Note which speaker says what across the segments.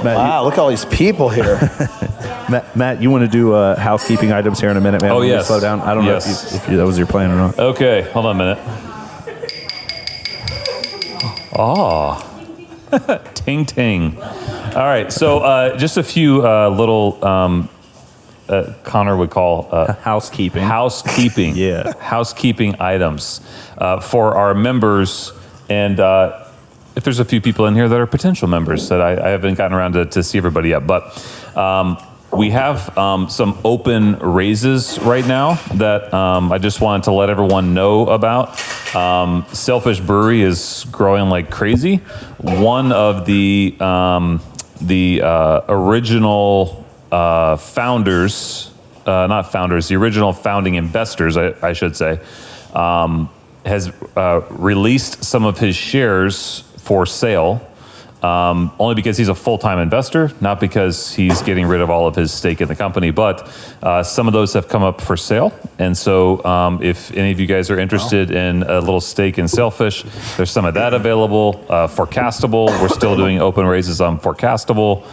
Speaker 1: Wow, look at all these people here.
Speaker 2: Matt, you want to do housekeeping items here in a minute, man?
Speaker 3: Oh, yes.
Speaker 2: Slow down. I don't know if that was your plan or not.
Speaker 3: Okay, hold on a minute. Oh, ting ting. All right, so just a few little Connor would call
Speaker 2: housekeeping.
Speaker 3: Yeah, housekeeping items for our members, and if there's a few people in here that are potential members that I haven't gotten around to see everybody yet, but we have some open raises right now that I just wanted to let everyone know about. Sailfish Brewery is growing like crazy. One of the original founders, the original founding investors, I should say, has released some of his shares for sale, only because he's a full-time investor, not because he's getting rid of all of his stake in the company, but some of those have come up for sale. And so if any of you guys are interested in a little stake in Sailfish, there's some of that available. Forecastable, we're still doing open raises on Forecastable,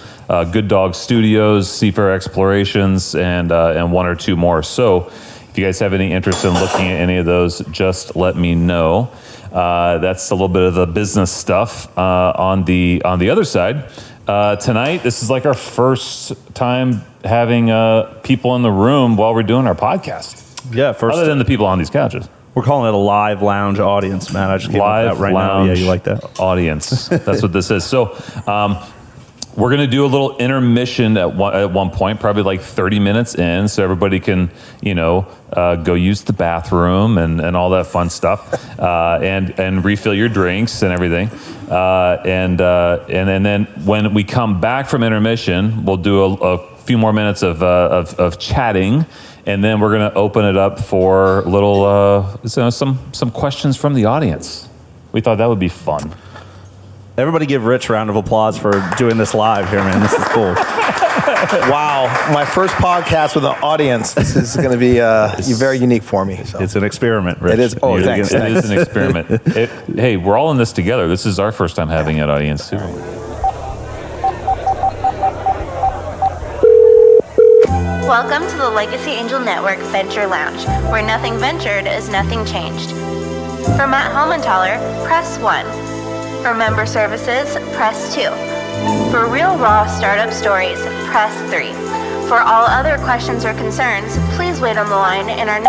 Speaker 3: Good Dog Studios, Seafair Explorations, and one or two more. So if you guys have any interest in looking at any of those, just let me know. That's a little bit of the business stuff. On the other side, tonight, this is like our first time having people in the room while we're doing our podcast.
Speaker 2: Yeah, first.
Speaker 3: Other than the people on these couches.
Speaker 2: We're calling it a live lounge audience, man. I just came up with that right now. Yeah, you like that?
Speaker 3: Audience. That's what this is. So, we're going to do a little intermission at one point, probably like 30 minutes in, so everybody can, go use the bathroom and all that fun stuff, and refill your drinks and everything. And then when we come back from intermission, we'll do a few more minutes of chatting, and then we're going to open it up for little some questions from the audience. We thought that would be fun.
Speaker 2: Everybody give Rich a round of applause for doing this live here, man. This is cool.
Speaker 1: Wow, my first podcast with an audience. This is going to be very unique for me. So.
Speaker 2: It's an experiment, Rich.
Speaker 1: It is. Oh, thanks.
Speaker 3: It is an experiment. Hey, we're all in this together. This is our first time having an audience, too.
Speaker 4: Welcome to the Legacy Angel Network Venture Lounge, where nothing ventured is nothing changed. For Matt Helmentaler, press 1. For member services, press 2. For real raw startup stories, press 3. For all other questions or concerns, please wait on the line in our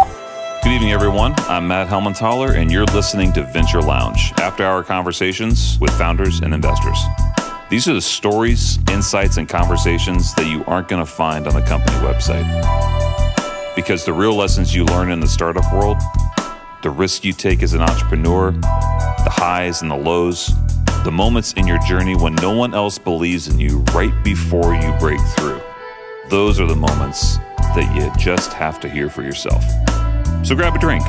Speaker 3: Good evening, everyone. I'm Matt Helmentaler, and you're listening to Venture Lounge, after-hour conversations with founders and investors. These are the stories, insights, and conversations that you aren't going to find on the company website. Because the real lessons you learn in the startup world, the risk you take as an entrepreneur, the highs and the lows, the moments in your journey when no one else believes in you right before you break through. Those are the moments that you just have to hear for yourself. So grab a drink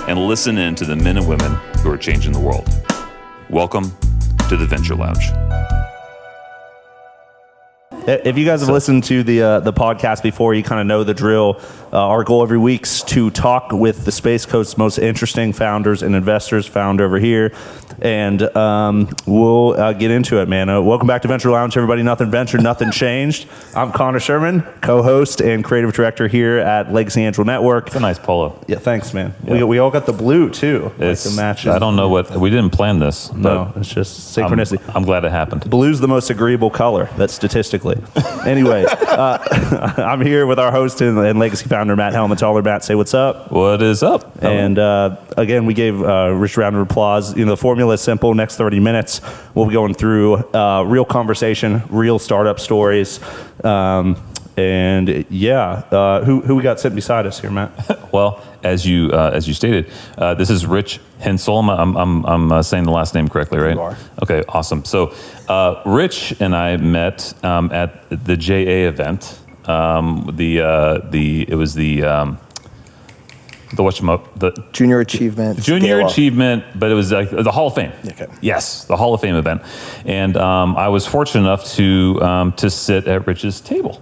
Speaker 3: and listen in to the men and women who are changing the world. Welcome to the Venture Lounge.
Speaker 2: If you guys have listened to the podcast before, you kind of know the drill. Our goal every week is to talk with the Space Coast's most interesting founders and investors found over here. And we'll get into it, man. Welcome back to Venture Lounge, everybody. Nothing ventured, nothing changed. I'm Connor Sherman, co-host and creative director here at Legacy Angel Network.
Speaker 3: It's a nice polo.
Speaker 2: Yeah, thanks, man. Yeah. We all got the blue, too.
Speaker 3: It's
Speaker 2: like the matches.
Speaker 3: I don't know what... We didn't plan this.
Speaker 2: No, it's just synchronicity.
Speaker 3: I'm glad it happened.
Speaker 2: Blue's the most agreeable color. That's statistically. Anyway, I'm here with our host and Legacy founder, Matt Helmentaler. Matt, say what's up.
Speaker 3: What is up?
Speaker 2: And again, we gave Rich a round of applause. The formula is simple. Next 30 minutes, we'll be going through real conversation, real startup stories. Who we got sitting beside us here, Matt?
Speaker 3: Well, as you stated, this is Rich Hensel. I'm saying the last name correctly, right?
Speaker 1: You are.
Speaker 3: Okay, awesome. So, Rich and I met at the JA event. The
Speaker 1: Junior Achievement.
Speaker 3: Junior Achievement, but it was like the Hall of Fame.
Speaker 1: Okay.
Speaker 3: Yes, the Hall of Fame event, and I was fortunate enough to sit at Rich's table.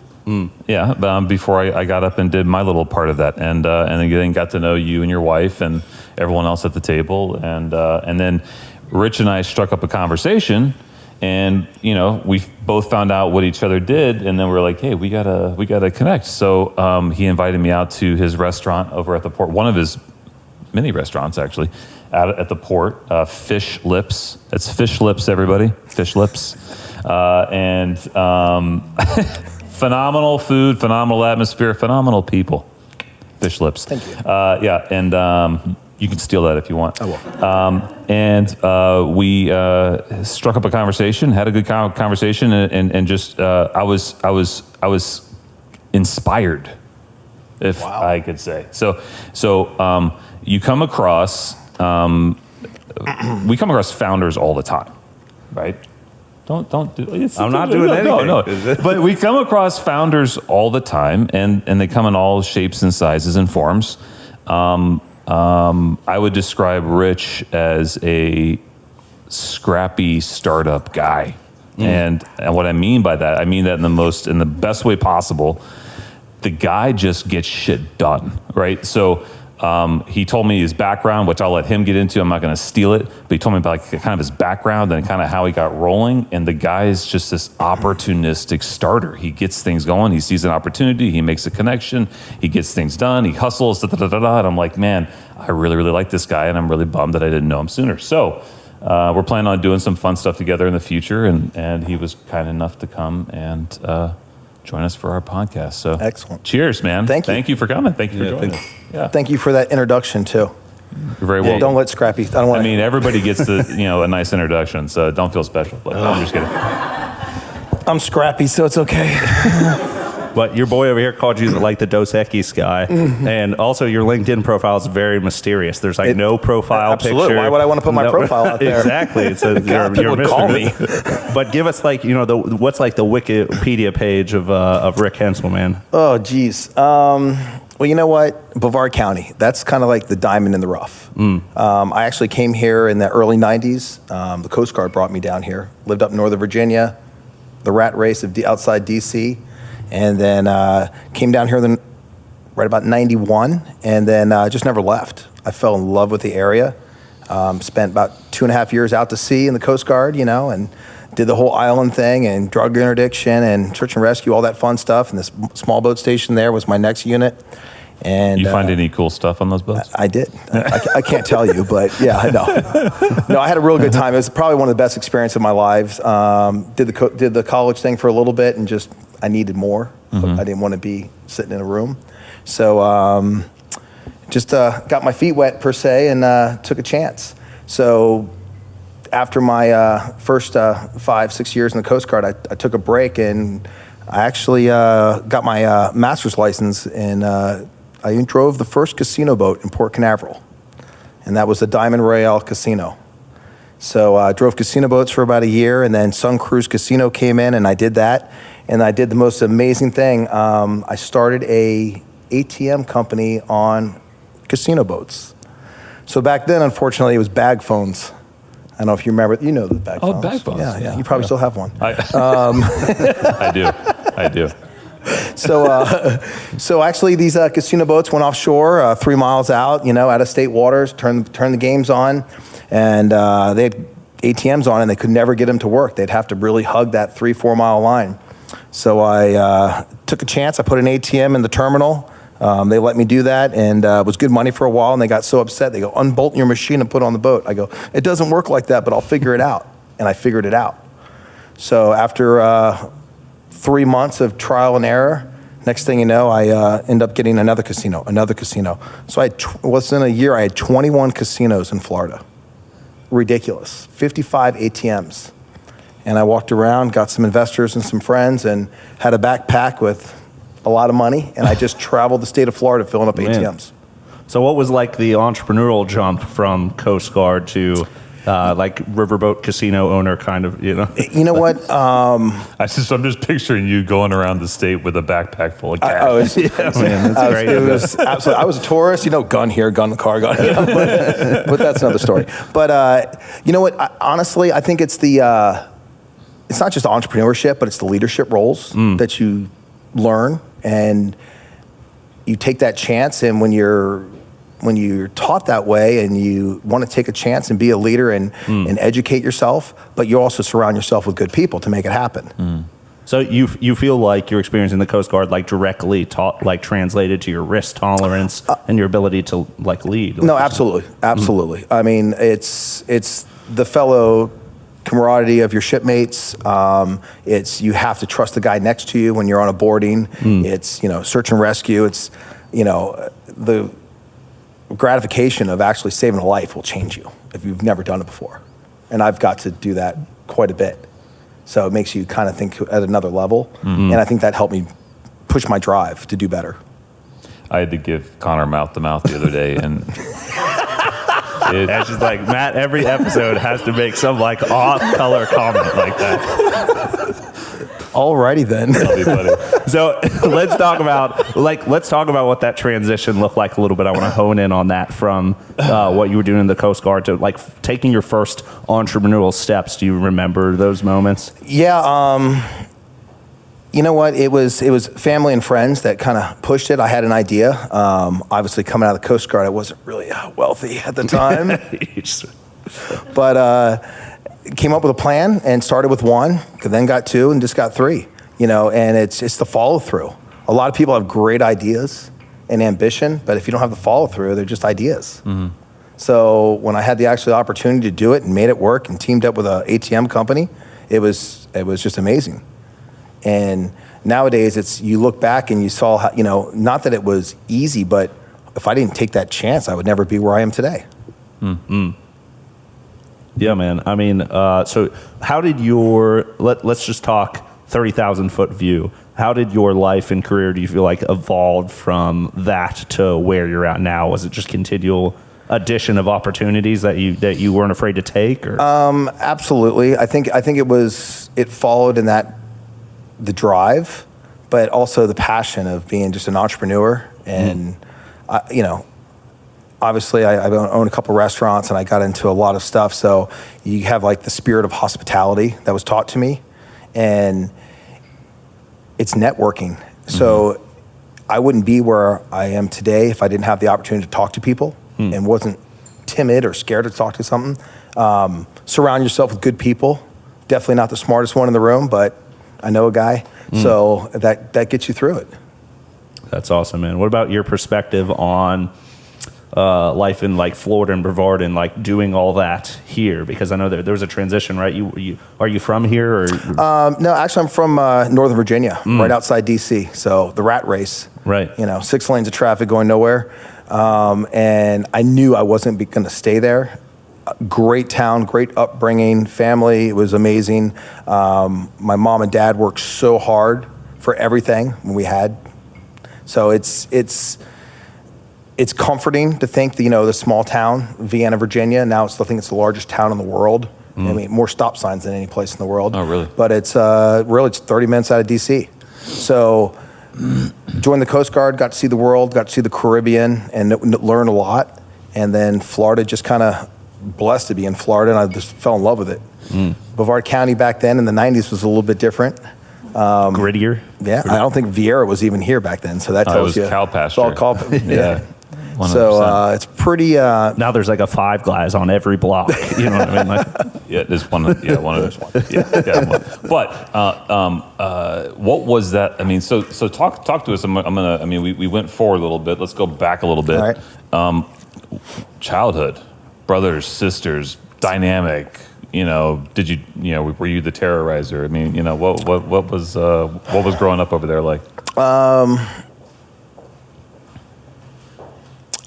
Speaker 3: Yeah, before I got up and did my little part of that, and then got to know you and your wife and everyone else at the table, and then Rich and I struck up a conversation, And we both found out what each other did, and then we're like, hey, we gotta connect. So he invited me out to his restaurant over at the port, one of his many restaurants actually, out at the port, Fishlips. It's Fishlips, everybody, Fishlips, and phenomenal food, phenomenal atmosphere, phenomenal people. Fishlips.
Speaker 1: Thank you.
Speaker 3: Yeah, and you can steal that if you want.
Speaker 1: I will.
Speaker 3: And we struck up a conversation, had a good conversation, and just I was inspired, if I could say. So you come across we come across founders all the time, right? Don't do it.
Speaker 2: I'm not doing anything.
Speaker 3: No. But we come across founders all the time, and they come in all shapes and sizes and forms. I would describe Rich as a scrappy startup guy. And what I mean by that, I mean that in the best way possible. The guy just gets shit done, right? So he told me his background, which I'll let him get into. I'm not going to steal it, but he told me about kind of his background and kind of how he got rolling. And the guy is just this opportunistic starter. He gets things going. He sees an opportunity. He makes a connection. He gets things done. He hustles. And I'm like, man, I really, really like this guy, and I'm really bummed that I didn't know him sooner. So we're planning on doing some fun stuff together in the future, and he was kind enough to come and join us for our podcast. So
Speaker 1: excellent.
Speaker 3: Cheers, man.
Speaker 1: Thank you.
Speaker 3: Thank you for coming. Thank you for joining us. Yeah.
Speaker 1: Thank you for that introduction too.
Speaker 3: You're very welcome.
Speaker 1: Don't let Scrappy. I don't want.
Speaker 3: I mean, everybody gets a nice introduction, so don't feel special. But I'm just kidding.
Speaker 1: I'm Scrappy, so it's okay.
Speaker 2: But your boy over here called you like the Dos Equis guy. And also your LinkedIn profile is very mysterious. There's no profile
Speaker 1: absolutely.
Speaker 2: picture.
Speaker 1: Why would I want to put my profile out there?
Speaker 2: Exactly. It's a,
Speaker 1: God,
Speaker 2: you're
Speaker 1: people would call me.
Speaker 2: But give us what's like the Wikipedia page of Rick Hensel, man.
Speaker 1: Oh, geez. Well, you know what? Brevard County. That's kind of like the diamond in the rough. I actually came here in the early 90s. The Coast Guard brought me down here. Lived up in Northern Virginia, the rat race of outside D.C., and then came down here right about 91, and then just never left. I fell in love with the area. Spent about 2.5 years out to sea in the Coast Guard, and did the whole island thing and drug interdiction and search and rescue, all that fun stuff. And this small boat station there was my next unit. And
Speaker 3: you find any cool stuff on those boats?
Speaker 1: I did. I can't tell you, but yeah, I know. No, I had a real good time. It was probably one of the best experiences of my lives. Did the college thing for a little bit, and just I needed more. I didn't want to be sitting in a room, so just got my feet wet per se, and took a chance. So after my first 5-6 years in the Coast Guard, I took a break, and I actually got my master's license, and I drove the first casino boat in Port Canaveral, and that was the Diamond Royale Casino. So I drove casino boats for about a year, and then Sun Cruise Casino came in, and I did that. And I did the most amazing thing. I started a ATM company on casino boats. So back then, unfortunately, it was bag phones. I don't know if you remember. You know the bag phones.
Speaker 3: Oh, bag phones.
Speaker 1: Yeah. You probably still have one.
Speaker 3: I do.
Speaker 1: So actually, these casino boats went offshore, 3 miles out, out of state waters, turned the games on, and they had ATMs on, and they could never get them to work. They'd have to really hug that 3-4 mile line. So I took a chance. I put an ATM in the terminal. They let me do that, and it was good money for a while, and they got so upset. They go, unbolt your machine and put it on the boat. I go, it doesn't work like that, but I'll figure it out. And I figured it out. So after 3 months of trial and error, next thing you know, I end up getting another casino. So within a year, I had 21 casinos in Florida. Ridiculous. 55 ATMs. And I walked around, got some investors and some friends, and had a backpack with a lot of money, and I just traveled the state of Florida filling up ATMs.
Speaker 2: So what was like the entrepreneurial jump from Coast Guard to like riverboat casino owner kind of,
Speaker 1: You know what?
Speaker 3: I'm just picturing you going around the state with a backpack full of cash.
Speaker 2: That's great.
Speaker 1: It was absolutely. I was a tourist, gun here, gun in the car, gun. But that's another story. But you know what? Honestly, I think it's it's not just entrepreneurship, but it's the leadership roles that you learn, and you take that chance. And when you're you're taught that way and you want to take a chance and be a leader and educate yourself, but you also surround yourself with good people to make it happen.
Speaker 2: So you feel like your experience in the Coast Guard like directly translated to your risk tolerance and your ability to like lead?
Speaker 1: No, absolutely. I mean, it's the fellow camaraderie of your shipmates. It's you have to trust the guy next to you when you're on a boarding. It's search and rescue. It's the gratification of actually saving a life will change you if you've never done it before. And I've got to do that quite a bit. So it makes you kind of think at another level. And I think that helped me push my drive to do better.
Speaker 3: I had to give Connor mouth to mouth the other day, and
Speaker 2: it's just like, Matt, every episode has to make some like off-color comment like that.
Speaker 1: Alrighty then.
Speaker 2: So let's talk about what that transition looked like a little bit. I want to hone in on that from what you were doing in the Coast Guard to like taking your first entrepreneurial steps. Do you remember those moments?
Speaker 1: Yeah. You know what? It was family and friends that kind of pushed it. I had an idea. Obviously, coming out of the Coast Guard, I wasn't really wealthy at the time, but came up with a plan and started with one, then got two, and just got three. And it's the follow through. A lot of people have great ideas and ambition, but if you don't have the follow through, they're just ideas. So when I had the actual opportunity to do it and made it work and teamed up with an ATM company, it was just amazing. And nowadays, you look back and you saw how, not that it was easy, but if I didn't take that chance, I would never be where I am today.
Speaker 2: Yeah, man. I mean, so how did let's just talk 30,000 foot view. How did your life and career, do you feel like, evolved from that to where you're at now? Was it just continual addition of opportunities that you weren't afraid to take? Or?
Speaker 1: Absolutely. I think it followed in that the drive, but also the passion of being just an entrepreneur. And, obviously I own a couple restaurants and I got into a lot of stuff. So you have like the spirit of hospitality that was taught to me, and it's networking. So I wouldn't be where I am today if I didn't have the opportunity to talk to people and wasn't timid or scared to talk to something. Surround yourself with good people. Definitely not the smartest one in the room, but I know a guy. So that gets you through it.
Speaker 2: That's awesome, man. What about your perspective on life in like Florida and Brevard and like doing all that here? Because I know there was a transition, right? Are you from here? Or?
Speaker 1: No, actually I'm from Northern Virginia, right outside DC. So the rat race,
Speaker 2: right?
Speaker 1: 6 lanes of traffic going nowhere. And I knew I wasn't going to stay there. Great town, great upbringing, family. It was amazing. My mom and dad worked so hard for everything we had. So it's comforting to think that, the small town, Vienna, Virginia. Now I think it's the largest town in the world. I mean, more stop signs than any place in the world.
Speaker 3: Oh, really?
Speaker 1: But it's 30 minutes out of DC. So joined the Coast Guard, got to see the world, got to see the Caribbean, and learn a lot. And then Florida, just kind of blessed to be in Florida, and I just fell in love with it. Brevard County back then in the 90s was a little bit different.
Speaker 2: Grittier?
Speaker 1: Yeah, I don't think Vieira was even here back then, so that tells you.
Speaker 3: It was cow pasture.
Speaker 1: It's all cow.
Speaker 3: Yeah. 100%.
Speaker 1: So it's pretty.
Speaker 2: Now there's like a Five Guys on every block. You know what I mean? Like,
Speaker 3: yeah, there's one. Yeah, one of those. Yeah. But what was that? I mean, so talk to us. I'm gonna. I mean, we went forward a little bit. Let's go back a little bit.
Speaker 1: All right.
Speaker 3: Childhood, brothers, sisters, dynamic. Did you? Were you the terrorizer? I mean, what was growing up over there like?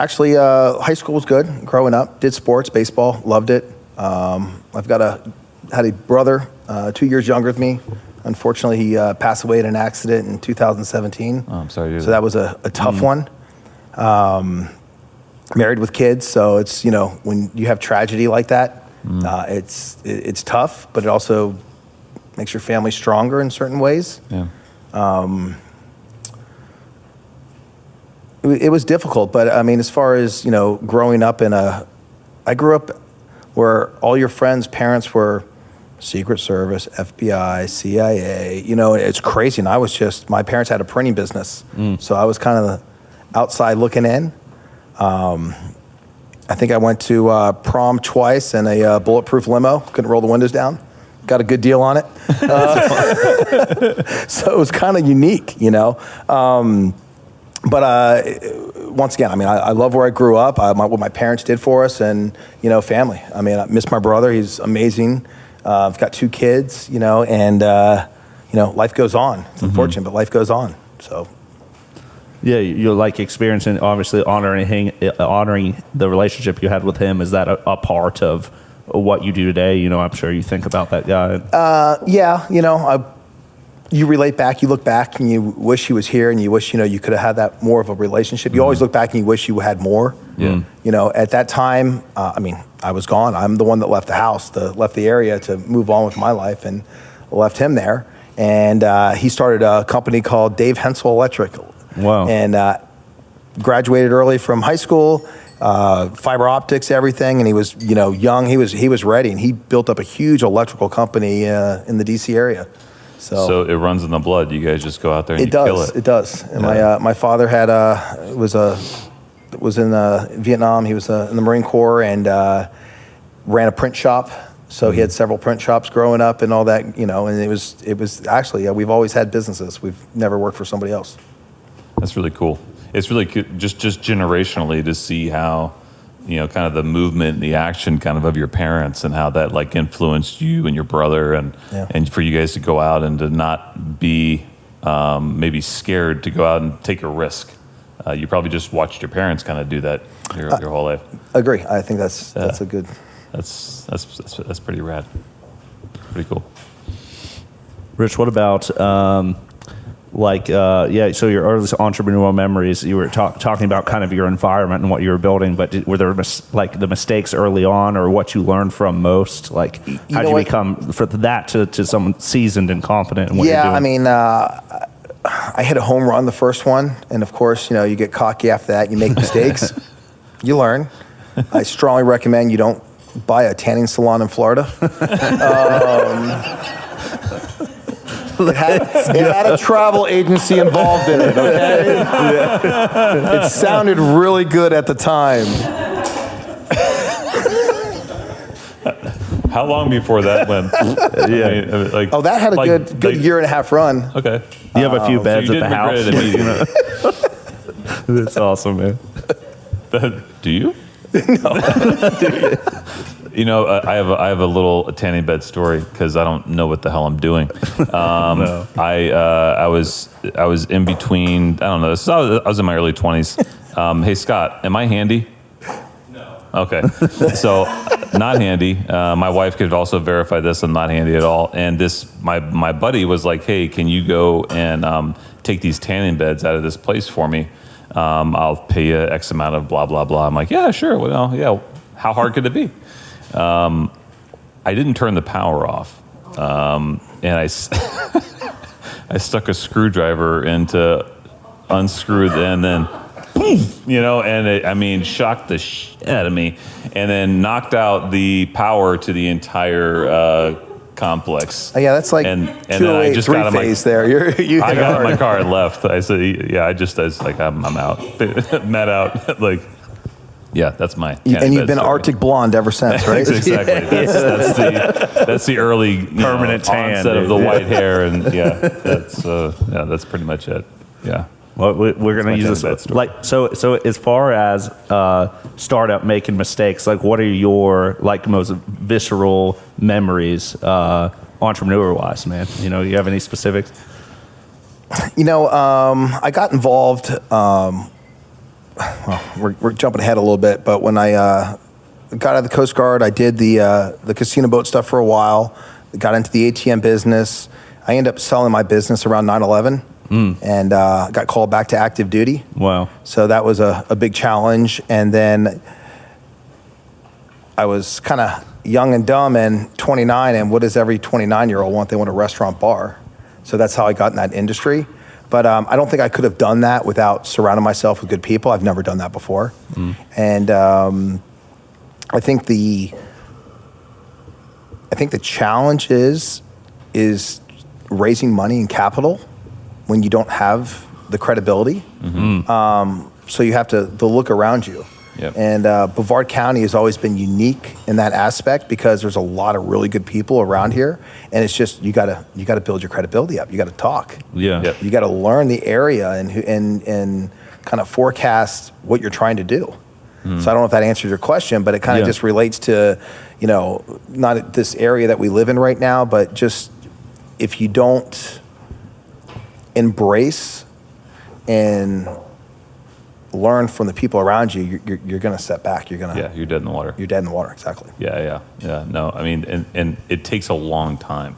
Speaker 1: Actually, high school was good. Growing up, did sports, baseball, loved it. I've had a brother 2 years younger than me. Unfortunately, he passed away in an accident in 2017.
Speaker 3: Oh, I'm sorry.
Speaker 1: So that was a tough one. Married with kids, so it's when you have tragedy like that, it's tough, but it also makes your family stronger in certain ways.
Speaker 3: Yeah.
Speaker 1: It was difficult, but I mean, as far as, growing up I grew up where all your friends' parents were Secret Service, FBI, CIA, it's crazy. And my parents had a printing business. So I was kind of the outside looking in. I think I went to prom twice in a bulletproof limo. Couldn't roll the windows down. Got a good deal on it. So it was kind of unique, you know. But once again, I mean, I love where I grew up, what my parents did for us, and, you know, family. I mean, I miss my brother. He's amazing. I've got 2 kids, you know, and, you know, life goes on. It's unfortunate, but life goes on. So.
Speaker 2: Yeah, you're like experiencing, obviously honoring the relationship you had with him. Is that a part of what you do today? You know, I'm sure you think about that guy.
Speaker 1: Yeah, you know, you relate back, you look back, and you wish he was here, and you wish, you know, you could have had that more of a relationship. You always look back and you wish you had more.
Speaker 3: Yeah.
Speaker 1: You know, at that time, I mean, I was gone. I'm the one that left the house, left the area to move on with my life, and left him there. And he started a company called Dave Hensel Electric.
Speaker 2: Wow.
Speaker 1: And graduated early from high school, fiber optics, everything. And he was, you know, young. He was ready, and he built up a huge electrical company in the DC area.
Speaker 3: So it runs in the blood. You guys just go out there and kill it.
Speaker 1: It does. And my father was in Vietnam. He was in the Marine Corps, and ran a print shop. So he had several print shops growing up and all that, you know. And it was actually, we've always had businesses. We've never worked for somebody else.
Speaker 3: That's really cool. It's really cool, just generationally, to see how, you know, kind of the movement and the action kind of your parents, and how that like influenced you and your brother, and for you guys to go out and to not be maybe scared to go out and take a risk. You probably just watched your parents kind of do that your whole life.
Speaker 1: Agree. I think that's a good.
Speaker 3: That's pretty rad. Pretty cool.
Speaker 2: Rich, what about so your earliest entrepreneurial memories, you were talking about kind of your environment and what you were building, but were there the mistakes early on, or what you learned from most? Like, how did you become for that to someone seasoned and confident in what you're doing?
Speaker 1: I mean, I hit a home run the first one, and of course, you know, you get cocky after that. You make mistakes, you learn. I strongly recommend you don't buy a tanning salon in Florida. It had a travel agency involved in it, okay? It sounded really good at the time.
Speaker 3: How long before that went?
Speaker 1: That had a good year and a half run.
Speaker 3: Okay.
Speaker 2: You have a few beds
Speaker 3: so
Speaker 2: at the house. That's awesome, man.
Speaker 3: Do you? No. You know, I have a little tanning bed story, because I don't know what the hell I'm doing. No. I was in between. I don't know. I was in my early 20s. Hey Scott, am I handy? No. Okay. So not handy. My wife could also verify this. I'm not handy at all. And my buddy was like, hey, can you go and take these tanning beds out of this place for me? I'll pay you X amount of blah, blah, blah. I'm like, yeah, sure. Well, yeah. How hard could it be? I didn't turn the power off. And I stuck a screwdriver into unscrewed, and then boom, you know, and it, shocked the shit out of me, and then knocked out the power to the entire complex.
Speaker 1: Yeah, that's like
Speaker 3: and then I just got
Speaker 1: phase there.
Speaker 3: I got in my car and left. I said, yeah, I was like, I'm out. Met out. Like, yeah, that's my.
Speaker 1: And you've been story. Arctic blonde ever since, right?
Speaker 3: Exactly. That's the early
Speaker 2: permanent tan
Speaker 3: onset of the white hair, and that's pretty much it. Yeah.
Speaker 2: Well, we're going to use this. So as far as startup making mistakes, like, what are your most visceral memories, entrepreneur wise, man? You know, you have any specifics?
Speaker 1: You know, I got involved. Well, we're jumping ahead a little bit, but when I got out of the Coast Guard, I did the casino boat stuff for a while. Got into the ATM business. I ended up selling my business around 9/11. And got called back to active duty.
Speaker 2: Wow.
Speaker 1: So that was a big challenge. And then I was kind of young and dumb and 29, and what does every 29-year-old want? They want a restaurant bar. So that's how I got in that industry. But I don't think I could have done that without surrounding myself with good people. I've never done that before. And I think the challenge is raising money and capital when you don't have the credibility. So you have to look around you.
Speaker 3: Yep.
Speaker 1: And Brevard County has always been unique in that aspect because there's a lot of really good people around here, and it's just you gotta build your credibility up. You got to talk.
Speaker 2: Yeah.
Speaker 3: Yep.
Speaker 1: You got to learn the area and kind of forecast what you're trying to do. So I don't know if that answers your question, but it kind of just relates to, not this area that we live in right now, but just if you don't embrace and learn from the people around you, you're going to set back. You're
Speaker 3: You're dead in the water.
Speaker 1: You're dead in the water, exactly.
Speaker 3: Yeah. No, I mean, and it takes a long time.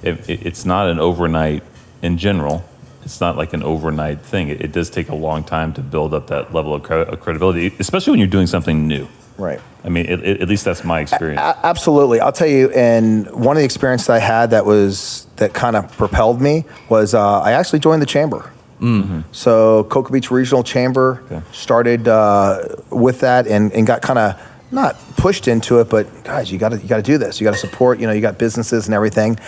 Speaker 3: It's not an overnight in general. It's not like an overnight thing. It does take a long time to build up that level of credibility, especially when you're doing something new.
Speaker 1: Right.
Speaker 3: I mean, at least that's my experience.
Speaker 1: Absolutely. I'll tell you, and one of the experiences I had that kind of propelled me was I actually joined the chamber. Mm-hmm. So Cocoa Beach Regional Chamber started with that and got kind of not pushed into it, but guys, you got to do this. You got to support. You got businesses and everything.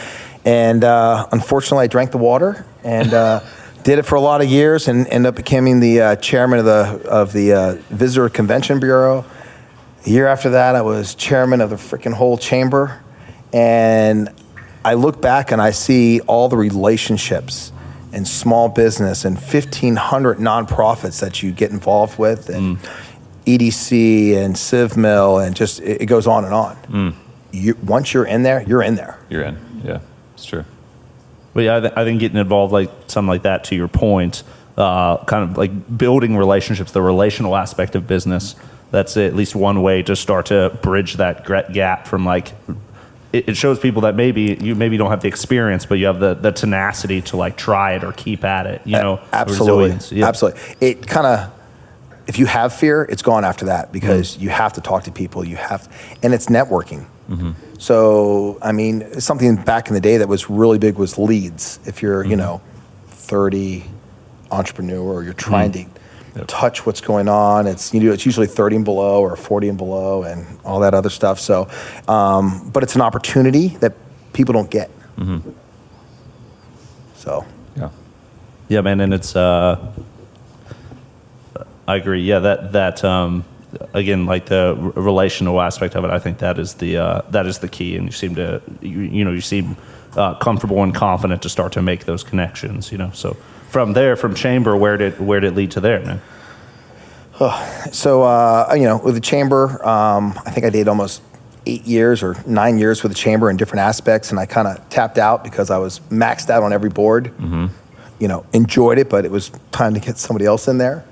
Speaker 1: And unfortunately, I drank the water and did it for a lot of years and ended up becoming the chairman of the Visitor Convention Bureau. The year after that, I was chairman of the freaking whole chamber. And I look back and I see all the relationships and small business and 1,500 nonprofits that you get involved with and EDC and CivMill and just it goes on and on. Once you're in there, you're in there.
Speaker 3: You're in. Yeah, it's true.
Speaker 2: But yeah, I think getting involved like something like that, to your point, kind of like building relationships, the relational aspect of business, that's at least one way to start to bridge that gap from like, it shows people that maybe don't have the experience, but you have the tenacity to like try it or keep at it,
Speaker 1: Absolutely.
Speaker 2: Yeah.
Speaker 1: Absolutely. It kind of, if you have fear, it's gone after that because you have to talk to people. And it's networking. Mm-hmm. So, I mean, something back in the day that was really big was leads. If you're, 30 entrepreneur or you're trying to touch what's going on, it's usually 30 and below or 40 and below and all that other stuff. So, but it's an opportunity that people don't get. Mm-hmm. So.
Speaker 2: Yeah, man, and it's, I agree. Yeah, that again, like the relational aspect of it, I think that is the key. And you seem to, you seem comfortable and confident to start to make those connections. So from there, from chamber, where did it lead to there, man?
Speaker 1: So with the chamber, I think I did almost 8 years or 9 years with the chamber in different aspects, and I kind of tapped out because I was maxed out on every board. Mm-hmm. Enjoyed it, but it was time to get somebody else in there.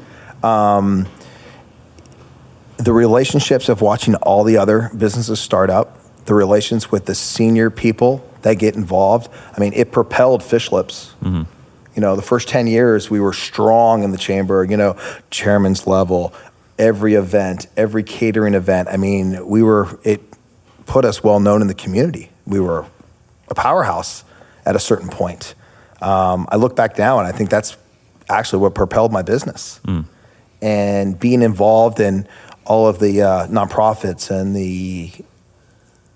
Speaker 1: The relationships of watching all the other businesses start up, the relations with the senior people that get involved. I mean, it propelled Fishlips. Mm-hmm. The first 10 years we were strong in the chamber, chairman's level, every event, every catering event. I mean, it put us well known in the community. We were a powerhouse at a certain point. I look back now and I think that's actually what propelled my business. And being involved in all of the nonprofits and the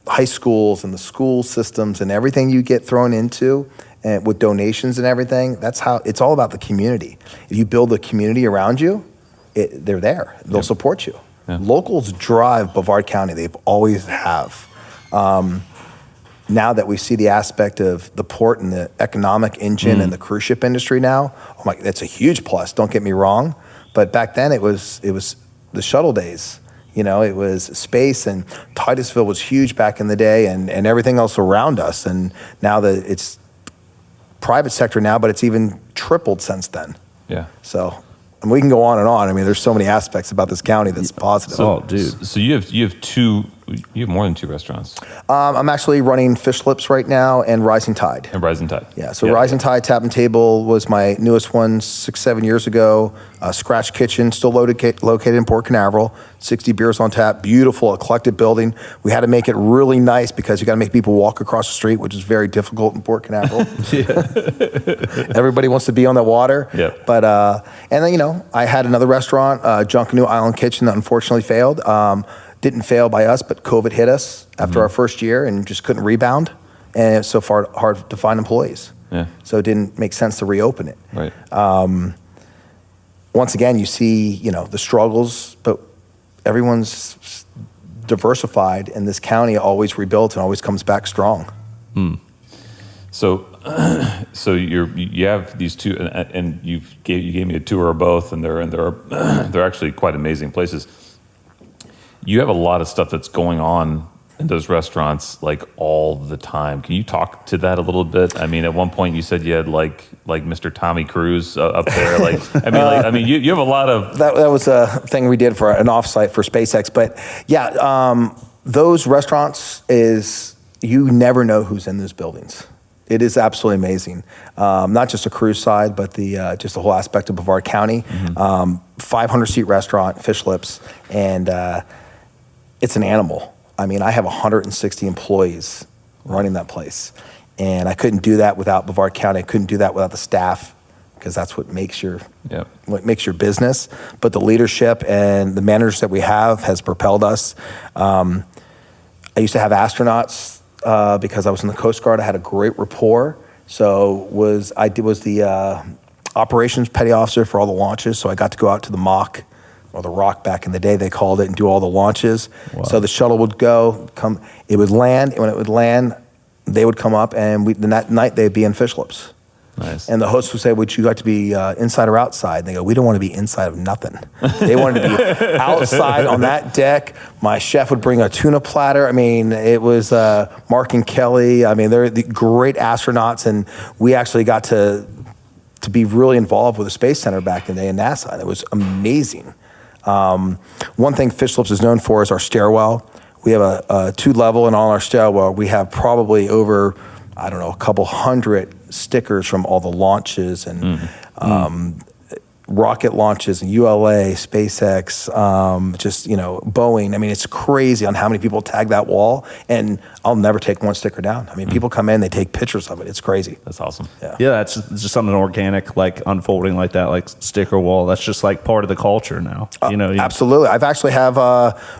Speaker 1: high schools and the school systems and everything you get thrown into and with donations and everything, that's how it's all about the community. If you build a community around you, they're there. They'll support you. Yeah. Locals drive Brevard County. They've always have. Now that we see the aspect of the port and the economic engine and the cruise ship industry now, that's a huge plus. Don't get me wrong. But back then it was the shuttle days. It was space, and Titusville was huge back in the day, and everything else around us. And now that it's private sector now, but it's even tripled since then. Yeah. So, and we can go on and on. I mean, there's so many aspects about this county that's positive.
Speaker 3: So you have more than 2 restaurants.
Speaker 1: I'm actually running Fishlips right now and Rising Tide. Yeah. So Rising Tide Tap and Table was my newest one 6-7 years ago. Scratch Kitchen, still located in Port Canaveral. 60 beers on tap. Beautiful, eclectic building. We had to make it really nice because you got to make people walk across the street, which is very difficult in Port Canaveral. Everybody wants to be on the water. Yeah. But and then I had another restaurant, Junkanoo Island Kitchen, that unfortunately failed. Didn't fail by us, but COVID hit us after our first year and just couldn't rebound. And it's so far hard to find employees. Yeah. So it didn't make sense to reopen it.
Speaker 3: Right.
Speaker 1: once again, you see, the struggles, but everyone's diversified, and this county always rebuilds and always comes back strong.
Speaker 3: So you have these two, and you gave me a tour of both, and they're actually quite amazing places. You have a lot of stuff that's going on in those restaurants like all the time. Can you talk to that a little bit? I mean, at one point you said you had like Mr. Tommy Cruise up there. You have a lot of
Speaker 1: that was a thing we did for an offsite for SpaceX. But yeah, those restaurants you never know who's in those buildings. It is absolutely amazing. Not just a cruise side, but just the whole aspect of Brevard County. 500-seat restaurant, Fishlips, and it's an animal. I mean, I have 160 employees running that place, and I couldn't do that without Brevard County. I couldn't do that without the staff, because that's what makes your business. But the leadership and the managers that we have has propelled us. I used to have astronauts. Because I was in the Coast Guard, I had a great rapport. So I was the operations petty officer for all the launches. So I got to go out to the mock, or the rock back in the day they called it, and do all the launches. Wow. So the shuttle would come, it would land, and when it would land, they would come up, and that night they'd be in Fishlips.
Speaker 3: Nice.
Speaker 1: And the host would say, would you like to be inside or outside? And they go, we don't want to be inside of nothing. They wanted to be outside on that deck. My chef would bring a tuna platter. I mean, it was Mark and Kelly. I mean, they're the great astronauts, and we actually got to be really involved with the Space Center back in the day in NASA, and it was amazing. One thing Fishlips is known for is our stairwell. We have a 2-level, and on our stairwell, we have probably over, a couple hundred stickers from all the launches and rocket launches and ULA, SpaceX, Boeing. I mean, it's crazy on how many people tag that wall, and I'll never take one sticker down. I mean, people come in, they take pictures of it. It's crazy.
Speaker 3: That's awesome.
Speaker 2: Yeah, it's just something organic, like unfolding like that, like sticker wall. That's just like part of the culture now.
Speaker 1: Absolutely. I've actually have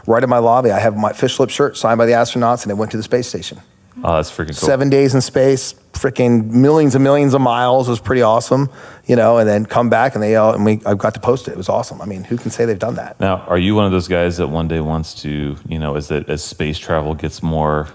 Speaker 1: right in my lobby, I have my Fishlips shirt signed by the astronauts, and it went to the space station.
Speaker 3: Oh, that's freaking cool.
Speaker 1: 7 days in space, freaking millions and millions of miles. It was pretty awesome, and then come back, and I got to post it. It was awesome. I mean, who can say they've done that?
Speaker 3: Now, are you one of those guys that one day wants to, as space travel gets more,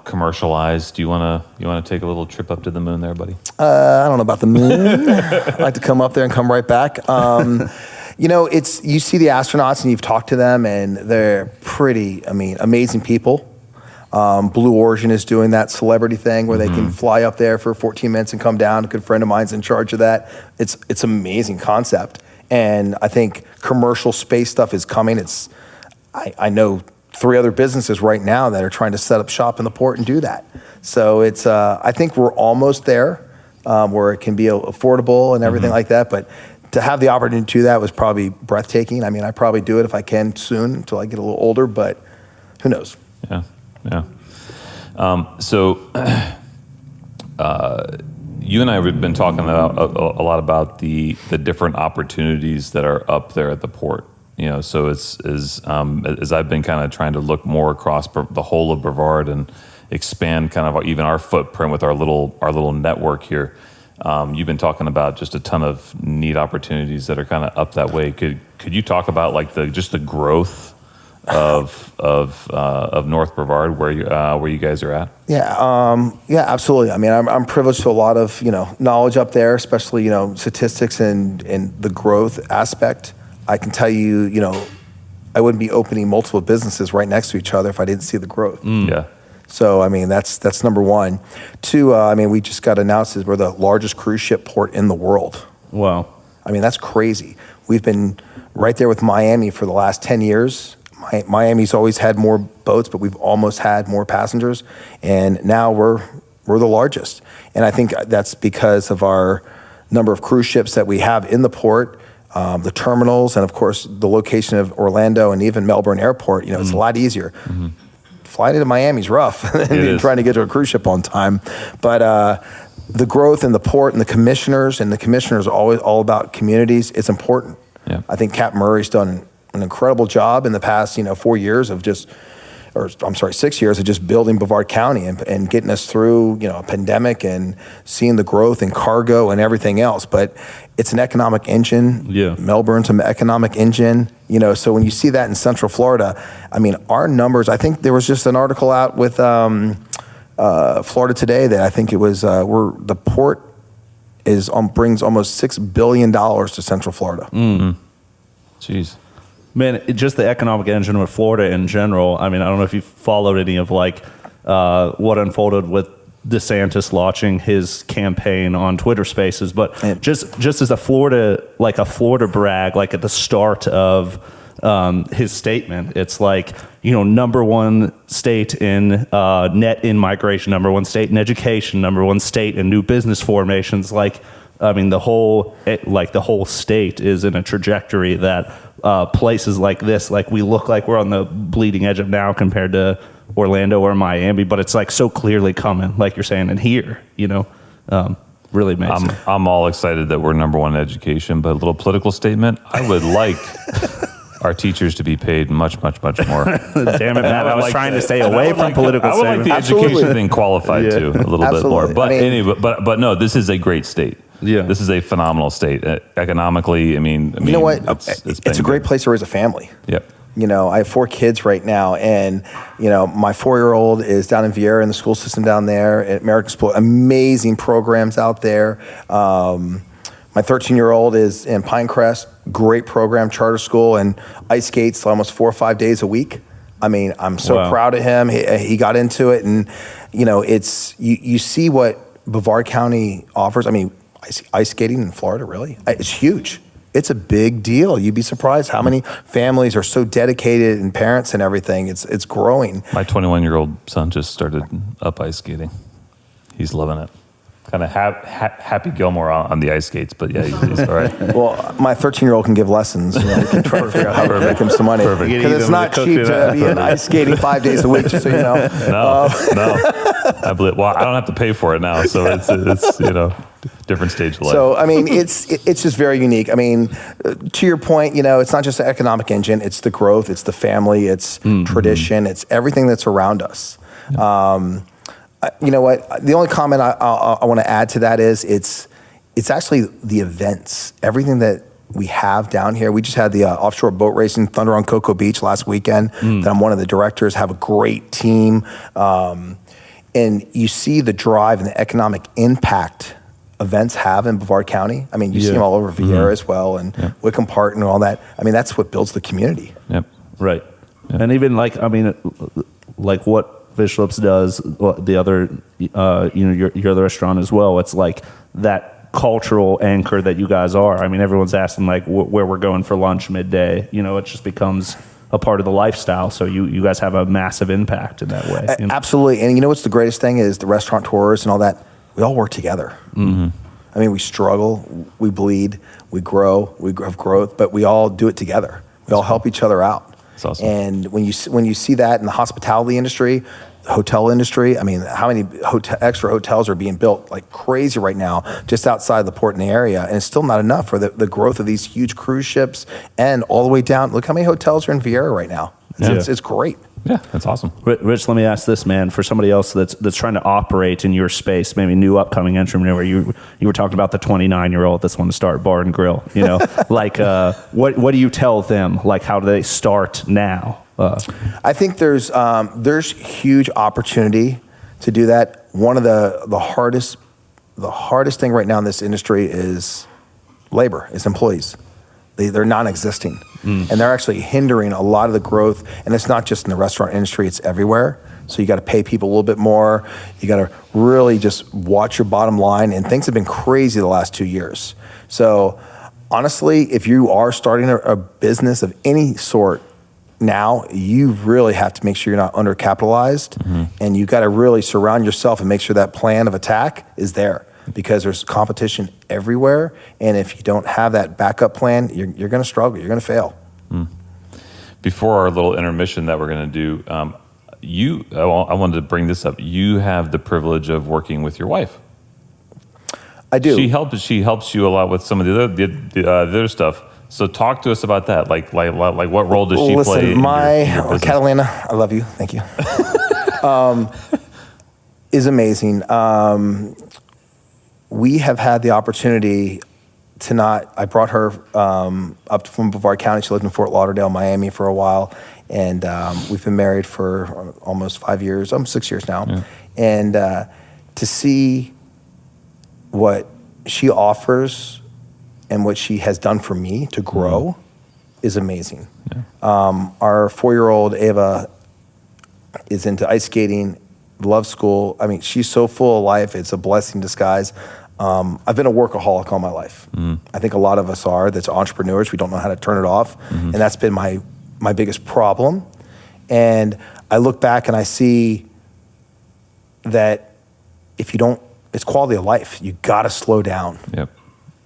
Speaker 3: commercialized, do you want to take a little trip up to the moon there, buddy?
Speaker 1: I don't know about the moon. I'd like to come up there and come right back. You see the astronauts and you've talked to them, and they're pretty, amazing people. Blue Origin is doing that celebrity thing where they can fly up there for 14 minutes and come down. A good friend of mine's in charge of that. It's an amazing concept. And I think commercial space stuff is coming. I know 3 other businesses right now that are trying to set up shop in the port and do that. So I think we're almost there where it can be affordable and everything like that. But to have the opportunity to do that was probably breathtaking. I mean, I probably do it if I can soon until I get a little older, but who knows?
Speaker 3: Yeah. So you and I have been talking about a lot about the different opportunities that are up there at the port. So it's as I've been kind of trying to look more across the whole of Brevard and expand kind of even our footprint with our little network here. You've been talking about just a ton of neat opportunities that are kind of up that way. Could you talk about like the growth of North Brevard, where you guys are at?
Speaker 1: Yeah, absolutely. I mean, I'm privileged to a lot of knowledge up there, especially statistics and the growth aspect. I can tell you, I wouldn't be opening multiple businesses right next to each other if I didn't see the growth.
Speaker 3: Yeah.
Speaker 1: So I mean, that's number one. 2, we just got announced as we're the largest cruise ship port in the world.
Speaker 2: Wow.
Speaker 1: I mean, that's crazy. We've been right there with Miami for the last 10 years. Miami's always had more boats, but we've almost had more passengers, and now we're the largest. And I think that's because of our number of cruise ships that we have in the port, the terminals, and of course the location of Orlando and even Melbourne Airport. It's a lot easier. Flying into Miami's rough than trying to get to a cruise ship on time. But the growth in the port and the commissioners are always all about communities. It's important.
Speaker 3: Yeah.
Speaker 1: I think Cap Murray's done an incredible job in the past, 4 years of just 6 years of just building Brevard County and getting us through, a pandemic and seeing the growth in cargo and everything else. But it's an economic engine.
Speaker 2: Yeah.
Speaker 1: Melbourne's an economic engine. So when you see that in Central Florida, I mean, our numbers, I think there was just an article out with Florida Today that I think it was the port brings almost $6 billion to Central Florida.
Speaker 3: Jeez.
Speaker 2: Man, just the economic engine of Florida in general. I mean, I don't know if you followed any of what unfolded with DeSantis launching his campaign on Twitter Spaces, but just as a Florida brag, like at the start of his statement, it's like, number one state in net in migration, number one state in education, number one state in new business formations. The whole state is in a trajectory that places like this, we look like we're on the bleeding edge of now compared to Orlando or Miami, but it's so clearly coming, like you're saying, and here, really amazing.
Speaker 3: I'm all excited that we're number one in education, but a little political statement. I would like our teachers to be paid much, much, much more.
Speaker 2: Damn it, Matt. I was trying to stay away from political
Speaker 3: I would like the education thing qualified too, a little bit more. But anyway, but no, this is a great state.
Speaker 2: Yeah.
Speaker 3: This is a phenomenal state. Economically, I mean,
Speaker 1: you know what? It's a great place to raise a family.
Speaker 3: Yep.
Speaker 1: I have 4 kids right now, and my 4-year-old is down in Vieira in the school system down there at American School. Amazing programs out there. My 13-year-old is in Pinecrest, great program, charter school, and ice skates almost 4 or 5 days a week. I mean, I'm so proud of him. He got into it, and it's you see what Brevard County offers. I mean, ice skating in Florida, really, it's huge. It's a big deal. You'd be surprised how many families are so dedicated and parents and everything. It's growing.
Speaker 3: My 21-year-old son just started up ice skating. He's loving it. Kind of Happy Gilmore on the ice skates, but yeah, he's all right.
Speaker 1: Well, my 13-year-old can give lessons. We can try to figure out how to make him some money. Because it's not cheap to be in ice skating 5 days a week, just so you know.
Speaker 3: No. I believe. Well, I don't have to pay for it now, so it's different stage of life.
Speaker 1: So, I mean, it's just very unique. I mean, to your point, it's not just the economic engine. It's the growth. It's the family. It's tradition. It's everything that's around us. You know what? The only comment I want to add to that is it's actually the events. Everything that we have down here. We just had the offshore boat racing Thunder on Cocoa Beach last weekend. That I'm one of the directors. Have a great team, and you see the drive and the economic impact events have in Brevard County. I mean, you see them all over Vieira as well, and Wickham Park and all that. I mean, that's what builds the community.
Speaker 3: Yep.
Speaker 2: Right. Yep. And even what Fishlips does, the other, your other restaurant as well. It's like that cultural anchor that you guys are. I mean, everyone's asking where we're going for lunch midday. It just becomes a part of the lifestyle. So you guys have a massive impact in that way.
Speaker 1: Absolutely. And what's the greatest thing is the restaurateurs and all that. We all work together. I mean, we struggle, we bleed, we grow, we have growth, but we all do it together. We all help each other out.
Speaker 3: That's awesome.
Speaker 1: And when you see that in the hospitality industry, the hotel industry, I mean, how many extra hotels are being built like crazy right now just outside the port in the area, and it's still not enough for the growth of these huge cruise ships and all the way down. Look how many hotels are in Vieira right now. It's great.
Speaker 3: Yeah, that's awesome.
Speaker 2: Rich, let me ask this, man. For somebody else that's trying to operate in your space, maybe new upcoming entrepreneur, you were talking about the 29-year-old that's want to start bar and grill. What do you tell them? How do they start now?
Speaker 1: I think there's huge opportunity to do that. One of the hardest thing right now in this industry is labor, is employees. They're non-existing, and they're actually hindering a lot of the growth. And it's not just in the restaurant industry; it's everywhere. So you got to pay people a little bit more. You got to really just watch your bottom line. And things have been crazy the last 2 years. So honestly, if you are starting a business of any sort now, you really have to make sure you're not undercapitalized, and you got to really surround yourself and make sure that plan of attack is there. Because there's competition everywhere, and if you don't have that backup plan, you're going to struggle. You're going to fail.
Speaker 3: Before our little intermission that we're going to do, I wanted to bring this up. You have the privilege of working with your wife.
Speaker 1: I do.
Speaker 3: She helps you a lot with some of the other stuff. So talk to us about that. Like what role does she play?
Speaker 1: Listen, my Catalina, I love you. Thank you. Is amazing. We have had the opportunity to I brought her up from Brevard County. She lived in Fort Lauderdale, Miami for a while. And we've been married for almost 5 years, almost 6 years now. Yeah. And to see what she offers and what she has done for me to grow is amazing. Yeah. Our 4-year-old Ava is into ice skating, loves school. I mean, she's so full of life. It's a blessing in disguise. I've been a workaholic all my life. I think a lot of us are. That's entrepreneurs. We don't know how to turn it off. And that's been my biggest problem. And I look back and I see that if you don't, it's quality of life. You got to slow down. Yep.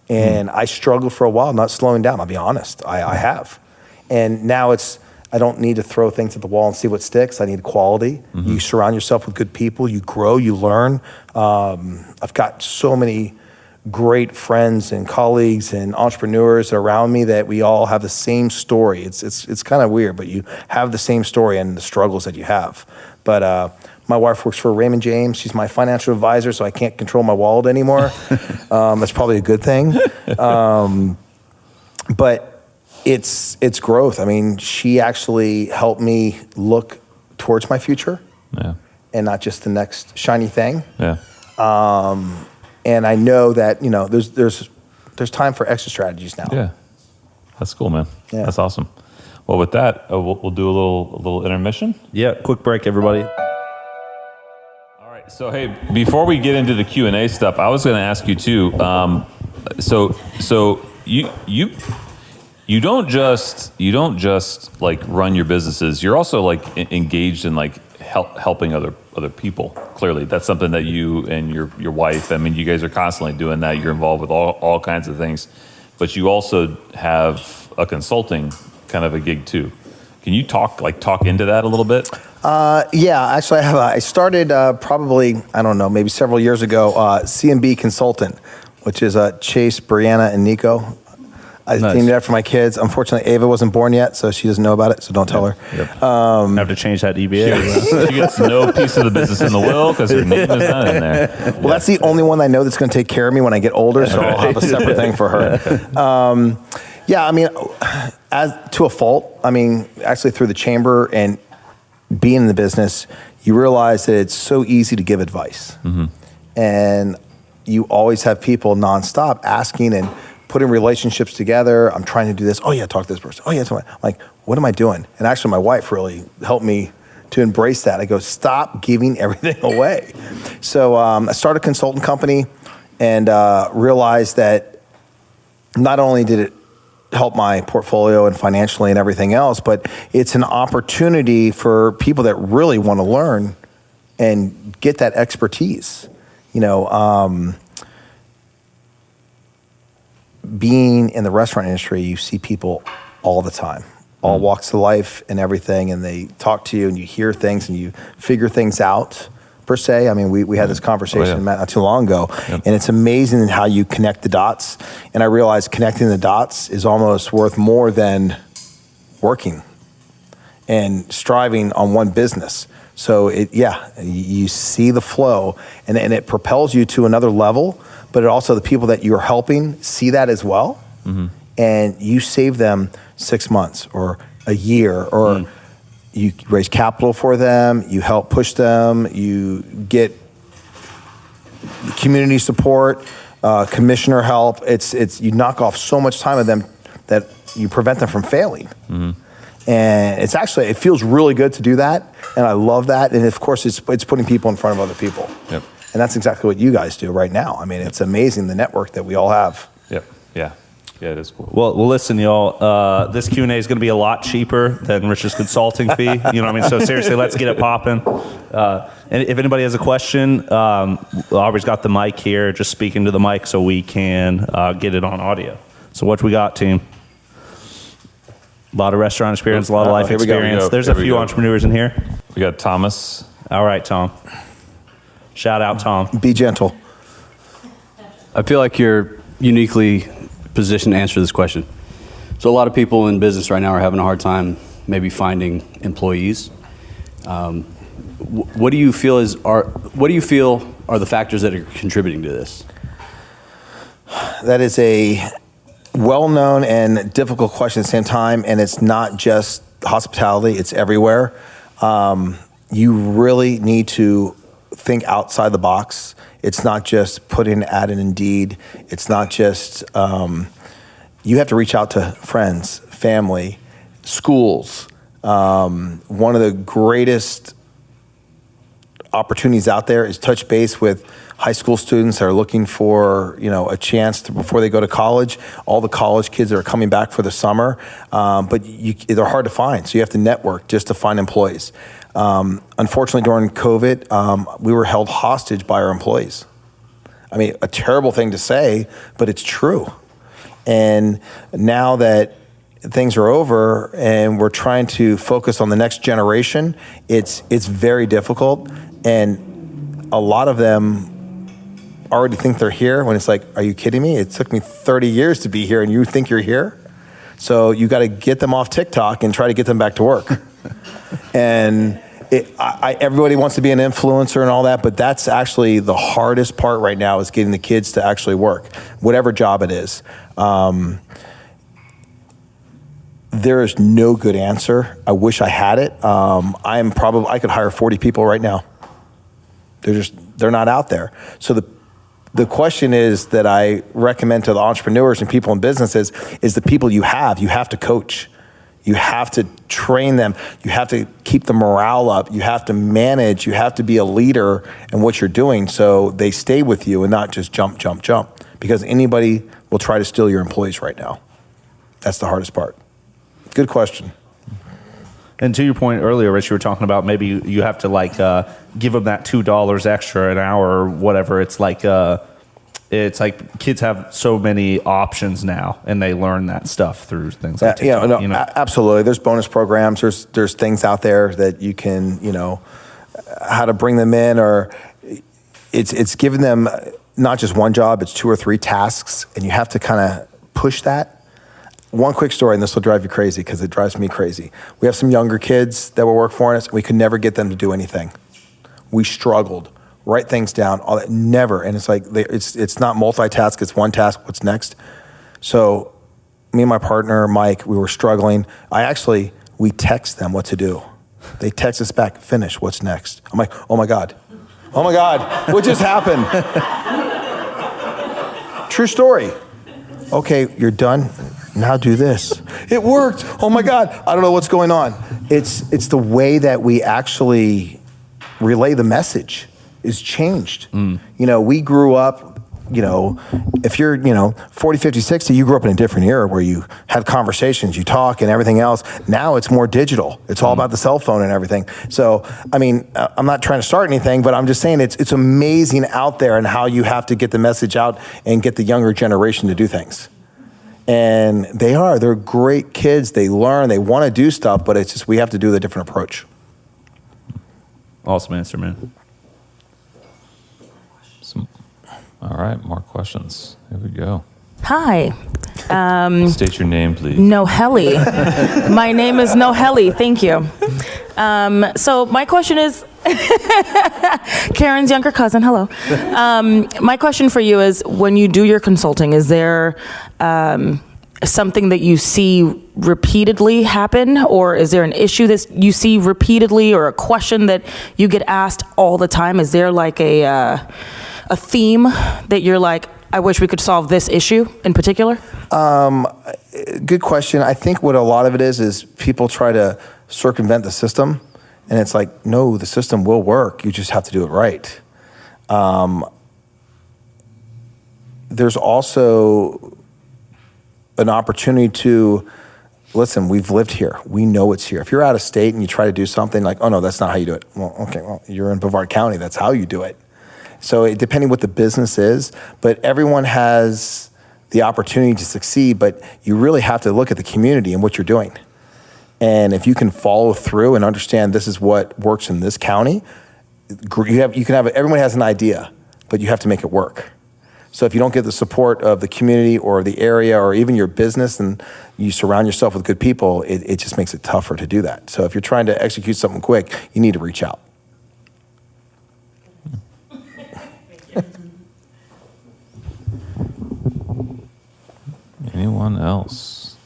Speaker 1: And I struggled for a while not slowing down. I'll be honest. I have. And now I don't need to throw things at the wall and see what sticks. I need quality. You surround yourself with good people. You grow, you learn. I've got so many great friends and colleagues and entrepreneurs around me that we all have the same story. It's kind of weird, but you have the same story and the struggles that you have. But my wife works for Raymond James. She's my financial advisor, so I can't control my wallet anymore. That's probably a good thing. But it's growth. I mean, she actually helped me look towards my future, and not just the next shiny thing. Yeah. And I know that there's time for exit strategies now.
Speaker 3: Yeah, that's cool, man. Yeah. That's awesome. Well, with that, we'll do a little intermission.
Speaker 2: Yeah, quick break, everybody.
Speaker 3: All right. So hey, before we get into the Q&A stuff, I was going to ask you too. So you don't just like run your businesses. You're also like engaged in like helping other people. Clearly, that's something that you and your wife. I mean, you guys are constantly doing that. You're involved with all kinds of things, but you also have a consulting kind of a gig too. Can you talk into that a little bit? Yeah, actually, I started probably maybe several years ago. C&B Consultant, which is Chase, Brianna, and Nico. I named it after my kids. Unfortunately, Ava wasn't born yet, so she doesn't know about it, so don't tell her.
Speaker 2: Yep. Have to change that DBA.
Speaker 3: She gets no piece of the business in the will because her name is not in there.
Speaker 1: Well, that's the only one I know that's going to take care of me when I get older, so I'll have a separate thing for her. Yeah, I mean, as to a fault, I mean, actually through the chamber and being in the business, you realize that it's so easy to give advice. And you always have people nonstop asking and putting relationships together. I'm trying to do this. Oh yeah, talk to this person. Oh yeah, I'm like, what am I doing? And actually my wife really helped me to embrace that. I go, stop giving everything away. So I started a consultant company and realized that not only did it help my portfolio and financially and everything else, but it's an opportunity for people that really want to learn and get that expertise. Being in the restaurant industry, you see people all the time, all walks of life and everything, and they talk to you and you hear things and you figure things out, per se. I mean, we had this conversation not too long ago, and it's amazing how you connect the dots. And I realized connecting the dots is almost worth more than working and striving on one business. So you see the flow and it propels you to another level. But it also, the people that you're helping see that as well. And you save them 6 months or a year, or you raise capital for them, you help push them, you get community support, commissioner help. It's you knock off so much time of them that you prevent them from failing. And it feels really good to do that. And I love that. And of course, it's putting people in front of other people. Yep. And that's exactly what you guys do right now. I mean, it's amazing the network that we all have.
Speaker 3: Yep. Yeah. Yeah, it is cool.
Speaker 2: Well, listen, y'all. This Q&A is going to be a lot cheaper than Rich's consulting fee. You know what I mean? So seriously, let's get it popping. And if anybody has a question, Aubrey's got the mic here. Just speak into the mic so we can get it on audio. So what we got, team? A lot of restaurant experience, a lot of life experience. There's a few entrepreneurs in here.
Speaker 3: We got Thomas.
Speaker 2: All right, Tom. Shout out, Tom.
Speaker 1: Be gentle.
Speaker 5: I feel like you're uniquely positioned to answer this question. So So a lot of people in business right now are having a hard time maybe finding employees. What do you feel are the factors that are contributing to this?
Speaker 1: That is a well-known and difficult question at the same time, and it's not just hospitality, it's everywhere. You really need to think outside the box. It's not just putting an ad in Indeed. It's not just, you have to reach out to friends, family, schools. One of the greatest opportunities out there is touch base with high school students that are looking for, a chance to, before they go to college. All the college kids that are coming back for the summer, but they're hard to find. So you have to network just to find employees. Unfortunately, during COVID, we were held hostage by our employees. I mean, a terrible thing to say, but it's true. And now that things are over and we're trying to focus on the next generation, it's very difficult. And a lot of them already think they're here when it's like, are you kidding me? It took me 30 years to be here and you think you're here? So you got to get them off TikTok and try to get them back to work. And everybody wants to be an influencer and all that, but that's actually the hardest part right now is getting the kids to actually work, whatever job it is. There is no good answer. I wish I had it. I could hire 40 people right now. They're not out there. So the question is that I recommend to the entrepreneurs and people in businesses is the people you have to coach. You have to train them. You have to keep the morale up. You have to manage. You have to be a leader in what you're doing so they stay with you and not just jump. Because anybody will try to steal your employees right now. That's the hardest part. Good question.
Speaker 2: And to your point earlier, Rich, you were talking about maybe you have to give them that $2 extra an hour or whatever. It's like kids have so many options now, and they learn that stuff through things like TikTok.
Speaker 1: Absolutely. There's bonus programs. There's things out there that you can, how to bring them in, or it's giving them not just one job, it's 2 or 3 tasks, and you have to kind of push that. One quick story, and this will drive you crazy because it drives me crazy. We have some younger kids that will work for us, and we could never get them to do anything. We struggled. Write things down, all that, never. And it's like, it's not multitask, it's one task, what's next? So me and my partner, Mike, we were struggling. We text them what to do. They text us back, finish, what's next? I'm like, oh my God, what just happened? True story. Okay, you're done. Now do this. It worked. Oh my God, I don't know what's going on. It's the way that we actually relay the message is changed. We grew up, if you're, 40, 50, 60, you grew up in a different era where you had conversations, you talk and everything else. Now it's more digital. It's all about the cell phone and everything. So, I mean, I'm not trying to start anything, but I'm just saying it's amazing out there and how you have to get the message out and get the younger generation to do things. And they're great kids. They learn, they want to do stuff, but it's just, we have to do the different approach.
Speaker 2: Awesome answer, man.
Speaker 3: All right, more questions. Here we go.
Speaker 6: Hi.
Speaker 3: State your name, please.
Speaker 6: Noheli. My name is Noheli. Thank you. So my question is, Karen's younger cousin, hello. My question for you is, when you do your consulting, is there something that you see repeatedly happen, or is there an issue that you see repeatedly, or a question that you get asked all the time? Is there like a theme that you're like, I wish we could solve this issue in particular?
Speaker 1: Good question. I think what a lot of it is people try to circumvent the system, and it's like, no, the system will work. You just have to do it right. There's also an opportunity to, listen, we've lived here. We know it's here. If you're out of state and you try to do something like, oh no, that's not how you do it. Well, okay, you're in Brevard County. That's how you do it. So depending what the business is, but everyone has the opportunity to succeed, but you really have to look at the community and what you're doing. And if you can follow through and understand this is what works in this county, everyone has an idea, but you have to make it work. So if you don't get the support of the community or the area or even your business, and you surround yourself with good people, it just makes it tougher to do that. So if you're trying to execute something quick, you need to reach out.
Speaker 3: Anyone else?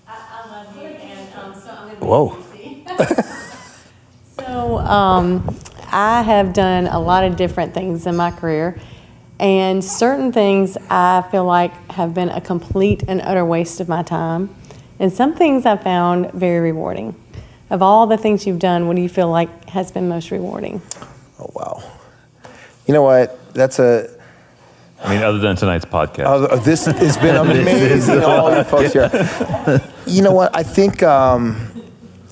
Speaker 7: I love you, and so I'm going to
Speaker 1: Whoa.
Speaker 7: So I have done a lot of different things in my career, and certain things I feel like have been a complete and utter waste of my time, and some things I found very rewarding. Of all the things you've done, what do you feel like has been most rewarding?
Speaker 1: Oh, wow. You know what?
Speaker 3: I mean, other than tonight's podcast.
Speaker 1: This has been amazing, all you folks here. You know what? I think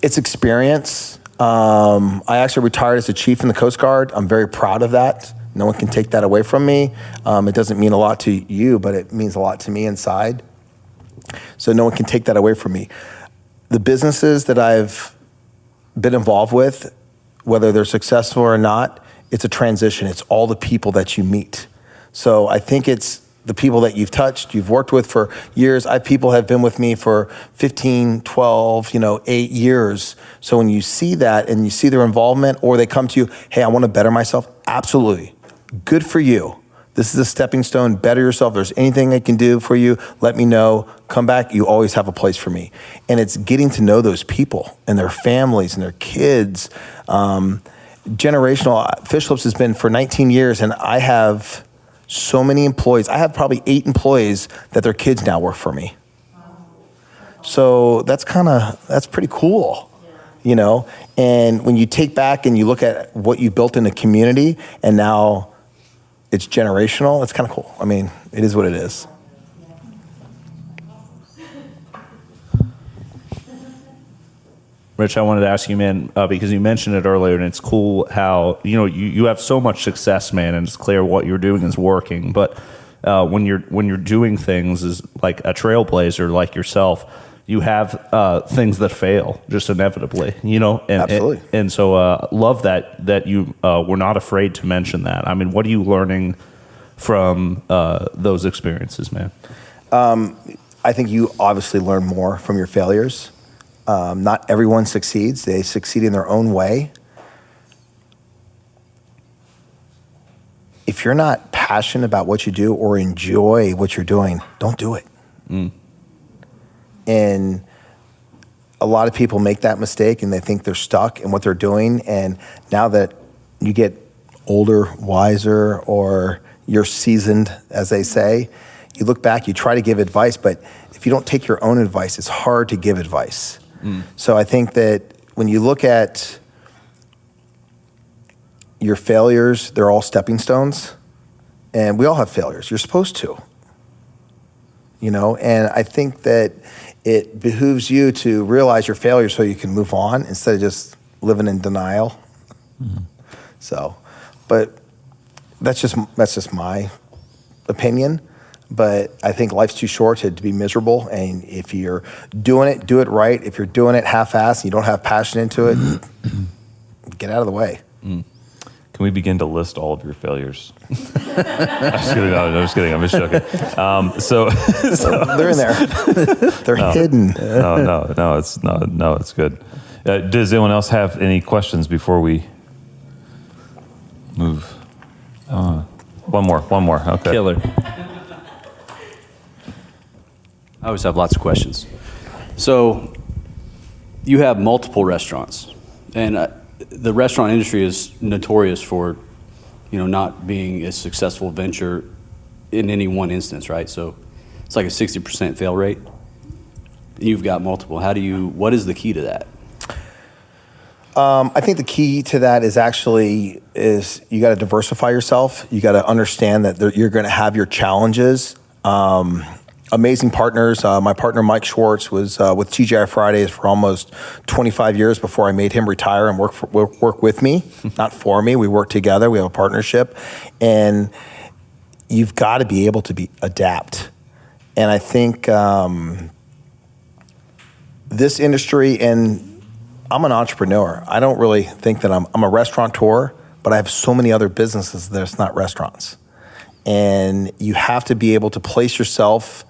Speaker 1: it's experience. I actually retired as a chief in the Coast Guard. I'm very proud of that. No one can take that away from me. It doesn't mean a lot to you, but it means a lot to me inside. So no one can take that away from me. The businesses that I've been involved with, whether they're successful or not, it's a transition. It's all the people that you meet. So I think it's the people that you've touched, you've worked with for years. People have been with me for 15, 12, 8 years. So when you see that and you see their involvement, or they come to you, hey, I want to better myself, absolutely. Good for you. This is a stepping stone. Better yourself. If there's anything I can do for you, let me know. Come back. You always have a place for me. And it's getting to know those people and their families and their kids. Generational. Fishlips has been for 19 years, and I have so many employees. I have probably 8 employees that their kids now work for me. So that's pretty cool, And when you take back and you look at what you built in the community, and now it's generational, it's kind of cool. I mean, it is what it is.
Speaker 2: Rich, I wanted to ask you, man, because you mentioned it earlier, and it's cool how you have so much success, man, and it's clear what you're doing is working. But when you're doing things as like a trailblazer like yourself, you have things that fail just inevitably,
Speaker 1: Absolutely.
Speaker 2: And so love that you were not afraid to mention that. I mean, what are you learning from those experiences, man?
Speaker 1: I think you obviously learn more from your failures. Not everyone succeeds. They succeed in their own way. If you're not passionate about what you do or enjoy what you're doing, don't do it. And a lot of people make that mistake, and they think they're stuck in what they're doing. And now that you get older, wiser, or you're seasoned, as they say, you look back, you try to give advice, but if you don't take your own advice, it's hard to give advice. So I think that when you look at your failures, they're all stepping stones, and we all have failures. You're supposed to, and I think that it behooves you to realize your failure so you can move on instead of just living in denial. So, but that's just my opinion. But I think life's too short to be miserable. And if you're doing it, do it right. If you're doing it half-assed and you don't have passion into it, get out of the way.
Speaker 3: Can we begin to list all of your failures? I'm just kidding. No, I'm just kidding. I'm just joking. So
Speaker 1: they're in there. They're hidden.
Speaker 3: No, it's good. Does anyone else have any questions before we move on? One more. Okay.
Speaker 2: Killer.
Speaker 5: I always have lots of questions. So you have multiple restaurants, and the restaurant industry is notorious for, not being a successful venture in any one instance, right? So it's like a 60% fail rate. You've got multiple. What is the key to that?
Speaker 1: I think the key to that is you got to diversify yourself. You got to understand that you're going to have your challenges. Amazing partners. My partner, Mike Schwartz, was with TGI Fridays for almost 25 years before I made him retire and work with me, not for me. We work together. We have a partnership. And you've got to be able to adapt. And I think this industry, and I'm an entrepreneur. I don't really think that I'm a restaurateur, but I have so many other businesses that's not restaurants. And you have to be able to place yourself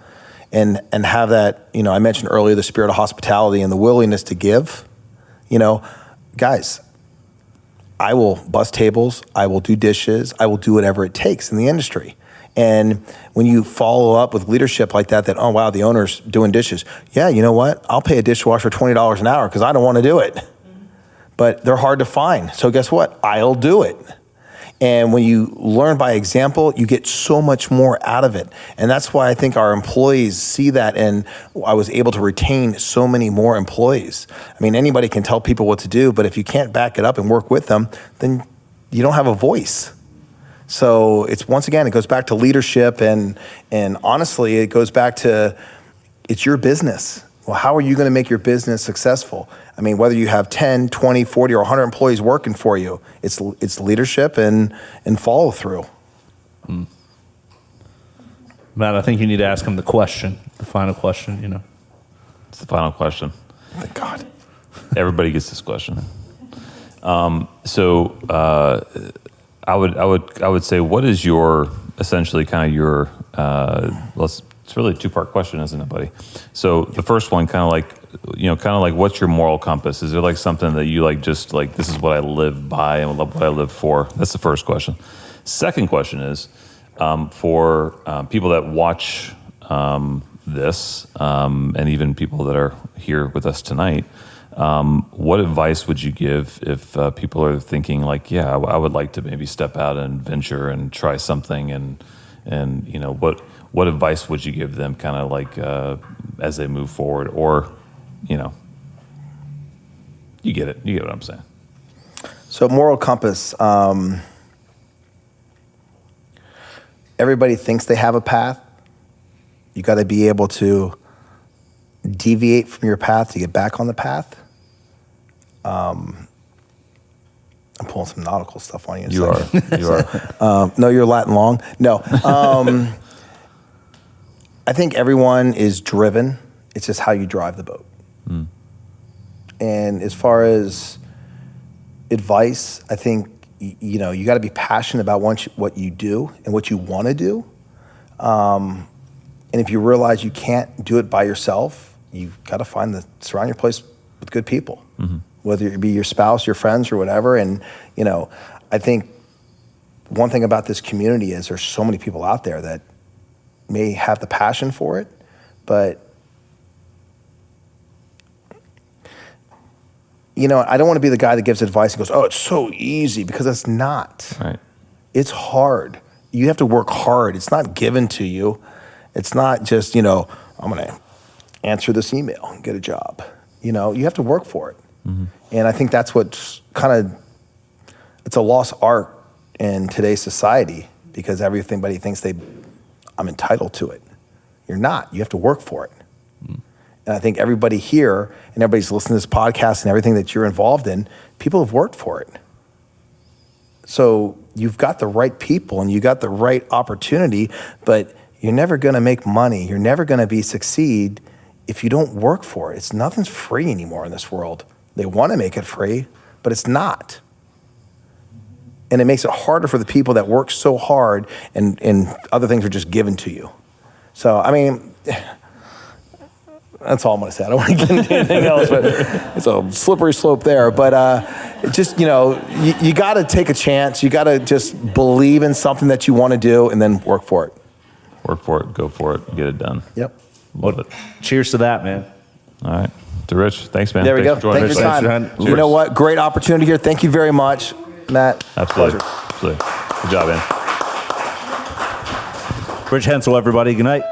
Speaker 1: and have that, I mentioned earlier the spirit of hospitality and the willingness to give. Guys, I will bus tables, I will do dishes, I will do whatever it takes in the industry. And when you follow up with leadership like that, oh wow, the owner's doing dishes. Yeah, you know what? I'll pay a dishwasher $20 an hour because I don't want to do it. But they're hard to find. So guess what? I'll do it. And when you learn by example, you get so much more out of it. And that's why I think our employees see that, and I was able to retain so many more employees. I mean, anybody can tell people what to do, but if you can't back it up and work with them, then you don't have a voice. So it's, once again, it goes back to leadership, and honestly, it goes back to, it's your business. Well, how are you going to make your business successful? I mean, whether you have 10, 20, 40, or 100 employees working for you, it's leadership and follow through.
Speaker 2: Matt, I think you need to ask him the final question,
Speaker 3: It's the final question.
Speaker 1: Thank God. Everybody gets this question.
Speaker 3: I would say, what is your, essentially kind of your, it's really a two-part question, isn't it, buddy? So the first one, kind of like what's your moral compass? Is there like something that you just this is what I live by and what I live for? That's the first question. Second question is, for people that watch this, and even people that are here with us tonight, what advice would you give if people are thinking I would like to maybe step out and venture and try something, and what advice would you give them kind of as they move forward? Or, you get it. You get what I'm saying.
Speaker 1: So moral compass, everybody thinks they have a path. You got to be able to deviate from your path to get back on the path. I'm pulling some nautical stuff on you.
Speaker 3: You are.
Speaker 1: No, you're Latin long. No. I think everyone is driven. It's just how you drive the boat. And as far as advice, I think, you got to be passionate about what you do and what you want to do. And if you realize you can't do it by yourself, you've got to surround your place with good people, whether it be your spouse, your friends, or whatever. And, I think one thing about this community is there's so many people out there that may have the passion for it, but I don't want to be the guy that gives advice and goes, oh, it's so easy, because it's not.
Speaker 3: Right.
Speaker 1: It's hard. You have to work hard. It's not given to you. It's not just, I'm going to answer this email and get a job. You have to work for it. And I think that's what's it's a lost art in today's society, because everybody thinks I'm entitled to it. You're not. You have to work for it. And I think everybody here and everybody's listening to this podcast and everything that you're involved in, people have worked for it. So you've got the right people and you got the right opportunity, but you're never going to make money. You're never going to succeed if you don't work for it. Nothing's free anymore in this world. They want to make it free, but it's not. And it makes it harder for the people that work so hard, and other things are just given to you. So, I mean, that's all I'm going to say. I don't want to get into anything else, but it's a slippery slope there. But just, you got to take a chance. You got to just believe in something that you want to do and then work for it.
Speaker 3: Work for it, go for it, get it done.
Speaker 1: Yep.
Speaker 3: Love it.
Speaker 2: Cheers to that, man.
Speaker 3: All right. To Rich, thanks, man.
Speaker 1: There we go.
Speaker 3: Thanks for joining
Speaker 1: Thank you
Speaker 3: us.
Speaker 1: for your time.
Speaker 2: Cheers.
Speaker 1: You know what? Great opportunity here. Thank you very much, Matt.
Speaker 3: Absolutely.
Speaker 1: Pleasure.
Speaker 3: Absolutely. Good job, man.
Speaker 2: Rich Hensel, everybody. Good night.